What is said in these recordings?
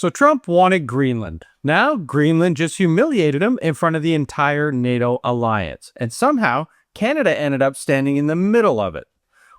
So Trump wanted Greenland. Now Greenland just humiliated him in front of the entire NATO alliance. And somehow Canada ended up standing in the middle of it.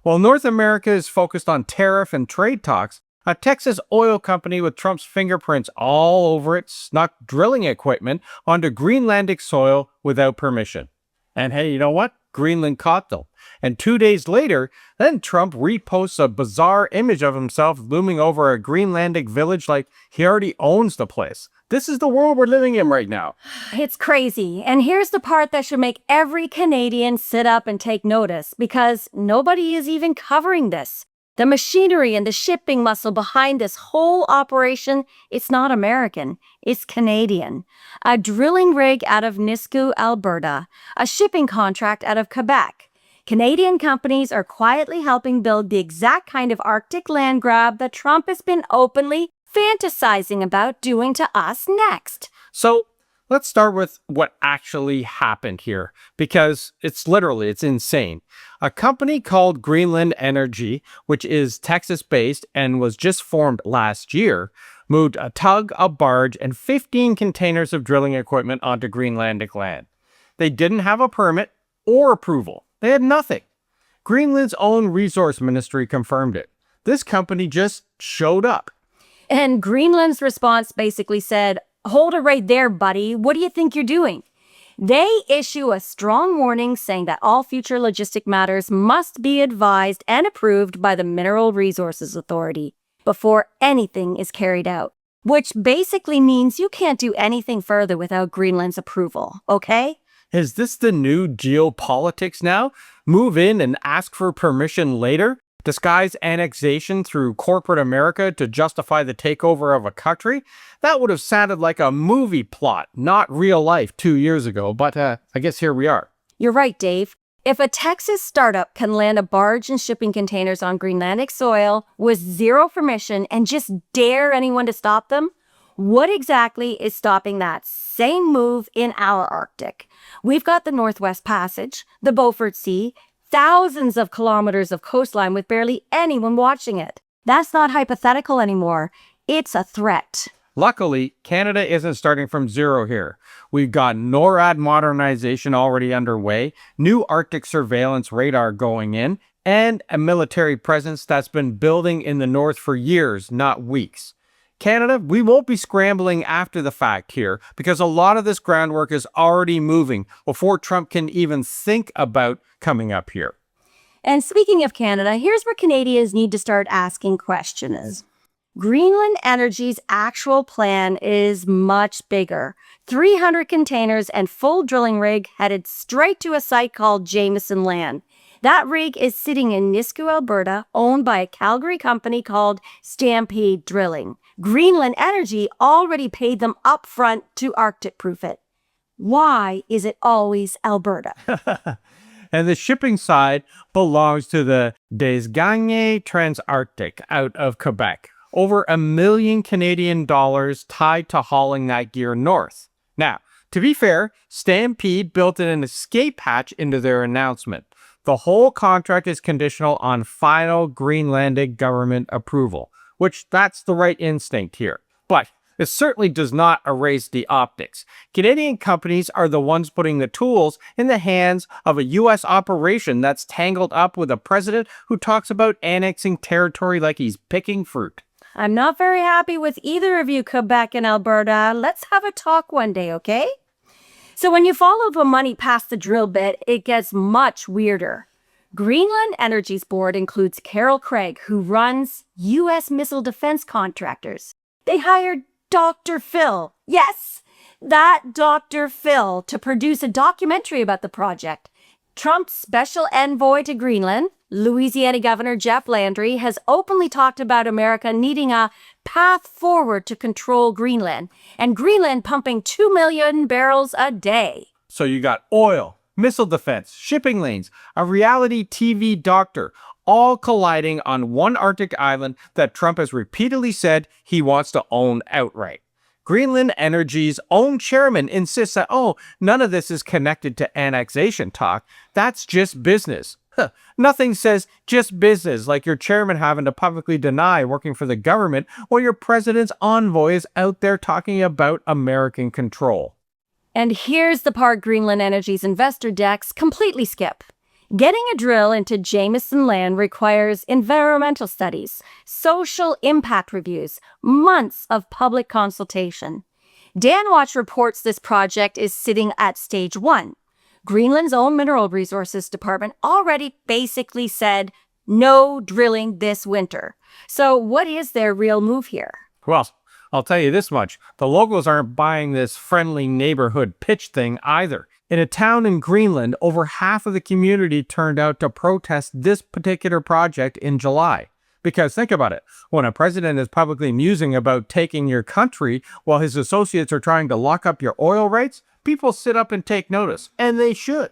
While North America is focused on tariff and trade talks, a Texas oil company with Trump's fingerprints all over it snuck drilling equipment onto Greenlandic soil without permission. And hey, you know what? Greenland caught them. And 2 days later, then Trump reposts a bizarre image of himself looming over a Greenlandic village like he already owns the place. This is the world we're living in right now. It's crazy. And here's the part that should make every Canadian sit up and take notice, because nobody is even covering this. The machinery and the shipping muscle behind this whole operation, it's not American, it's Canadian. A drilling rig out of Nuuk, Alberta, a shipping contract out of Quebec. Canadian companies are quietly helping build the exact kind of Arctic land grab that Trump has been openly fantasizing about doing to us next. So let's start with what actually happened here, because it's insane. A company called Greenland Energy, which is Texas-based and was just formed last year, moved a tug, a barge, and 15 containers of drilling equipment onto Greenlandic land. They didn't have a permit or approval. They had nothing. Greenland's own resource ministry confirmed it. This company just showed up. And Greenland's response basically said, "Hold it right there, buddy. What do you think you're doing?" They issue a strong warning saying that all future logistic matters must be advised and approved by the Mineral Resources Authority before anything is carried out, which basically means you can't do anything further without Greenland's approval, okay? Is this the new geopolitics now? Move in and ask for permission later? Disguise annexation through corporate America to justify the takeover of a country? That would have sounded like a movie plot, not real life 2 years ago, but I guess here we are. You're right, Dave. If a Texas startup can land a barge and shipping containers on Greenlandic soil with zero permission and just dare anyone to stop them, what exactly is stopping that same move in our Arctic? We've got the Northwest Passage, the Beaufort Sea, thousands of kilometers of coastline with barely anyone watching it. That's not hypothetical anymore. It's a threat. Luckily, Canada isn't starting from zero here. We've got NORAD modernization already underway, new Arctic surveillance radar going in, and a military presence that's been building in the north for years, not weeks. Canada, we won't be scrambling after the fact here because a lot of this groundwork is already moving before Trump can even think about coming up here. And speaking of Canada, here's where Canadians need to start asking questions. Greenland Energy's actual plan is much bigger. 300 containers and full drilling rig headed straight to a site called Jameson Land. That rig is sitting in Nuuk, Alberta, owned by a Calgary company called Stampede Drilling. Greenland Energy already paid them up front to Arctic-proof it. Why is it always Alberta? And the shipping side belongs to the Desgagnés Trans-Arctic out of Quebec. Over $1 million Canadian tied to hauling that gear north. Now, to be fair, Stampede built in an escape hatch into their announcement. The whole contract is conditional on final Greenlandic government approval, which that's the right instinct here. But it certainly does not erase the optics. Canadian companies are the ones putting the tools in the hands of a U.S. operation that's tangled up with a president who talks about annexing territory like he's picking fruit. I'm not very happy with either of you, Quebec and Alberta. Let's have a talk one day, okay? So when you follow the money past the drill bit, it gets much weirder. Greenland Energy's board includes Carol Craig, who runs U.S. missile defense contractors. They hired Dr. Phil. Yes, that Dr. Phil to produce a documentary about the project. Trump's special envoy to Greenland, Louisiana Governor Jeff Landry, has openly talked about America needing a path forward to control Greenland, and Greenland pumping 2 million barrels a day. So you got oil, missile defense, shipping lanes, a reality TV doctor, all colliding on one Arctic island that Trump has repeatedly said he wants to own outright. Greenland Energy's own chairman insists that, none of this is connected to annexation talk. That's just business. Nothing says just business like your chairman having to publicly deny working for the government while your president's envoy is out there talking about American control. And here's the part Greenland Energy's investor decks completely skip. Getting a drill into Jameson land requires environmental studies, social impact reviews, months of public consultation. Danwatch reports this project is sitting at stage 1. Greenland's own Mineral Resources Department already basically said no drilling this winter. So what is their real move here? Well, I'll tell you this much. The locals aren't buying this friendly neighborhood pitch thing either. In a town in Greenland, over half of the community turned out to protest this particular project in July. Because think about it, when a president is publicly musing about taking your country while his associates are trying to lock up your oil rights, people sit up and take notice, and they should.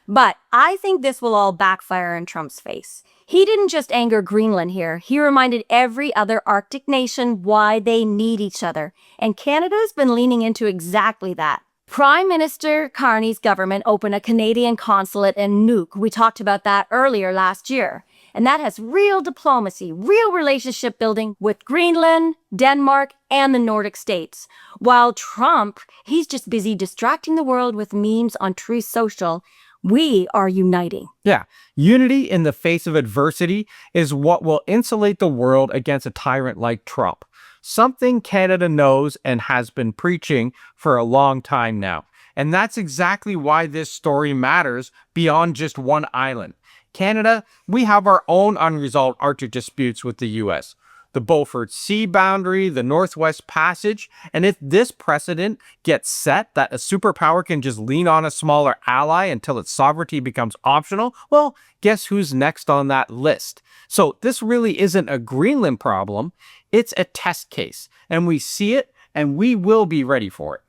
But I think this will all backfire in Trump's face. He didn't just anger Greenland here. He reminded every other Arctic nation why they need each other. And Canada's been leaning into exactly that. Prime Minister Carney's government opened a Canadian consulate in Nuuk. We talked about that earlier last year. And that has real diplomacy, real relationship building with Greenland, Denmark, and the Nordic states. While Trump, he's just busy distracting the world with memes on Truth Social. We are uniting. Yeah, unity in the face of adversity is what will insulate the world against a tyrant like Trump. Something Canada knows and has been preaching for a long time now. And that's exactly why this story matters beyond just one island. Canada, we have our own unresolved Arctic disputes with the US. The Beaufort Sea boundary, the Northwest Passage, and if this precedent gets set that a superpower can just lean on a smaller ally until its sovereignty becomes optional, well, guess who's next on that list? So this really isn't a Greenland problem, it's a test case, and we see it, and we will be ready for it.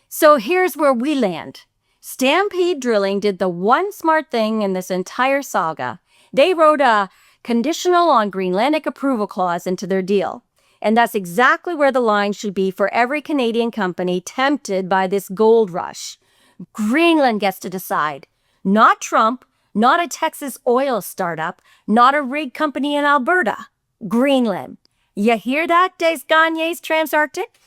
So here's where we land. Stampede Drilling did the one smart thing in this entire saga. They wrote a conditional on Greenlandic approval clause into their deal. And that's exactly where the line should be for every Canadian company tempted by this gold rush. Greenland gets to decide. Not Trump, not a Texas oil startup, not a rig company in Alberta. Greenland. You hear that, Desgagnés Trans-Arctic?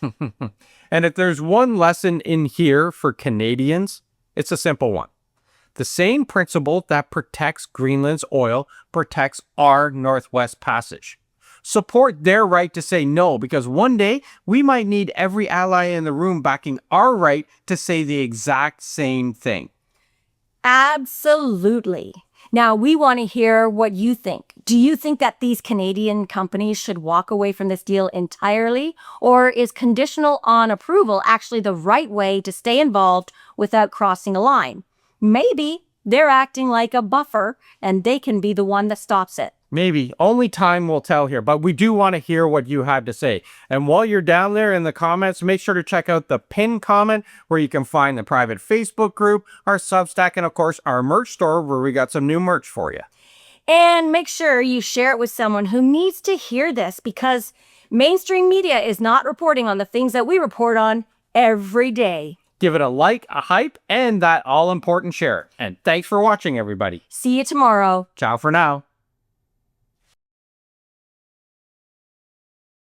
And if there's one lesson in here for Canadians, it's a simple one. The same principle that protects Greenland's oil protects our Northwest Passage. Support their right to say no, because one day we might need every ally in the room backing our right to say the exact same thing. Absolutely. Now, we want to hear what you think. Do you think that these Canadian companies should walk away from this deal entirely? Or is conditional on approval actually the right way to stay involved without crossing a line? Maybe they're acting like a buffer and they can be the one that stops it. Maybe. Only time will tell here, but we do want to hear what you have to say. And while you're down there in the comments, make sure to check out the pinned comment where you can find the private Facebook group, our Substack, and of course our merch store where we got some new merch for you. And make sure you share it with someone who needs to hear this, because mainstream media is not reporting on the things that we report on every day. Give it a like, a hype, and that all-important share. And thanks for watching, everybody. See you tomorrow. Ciao for now.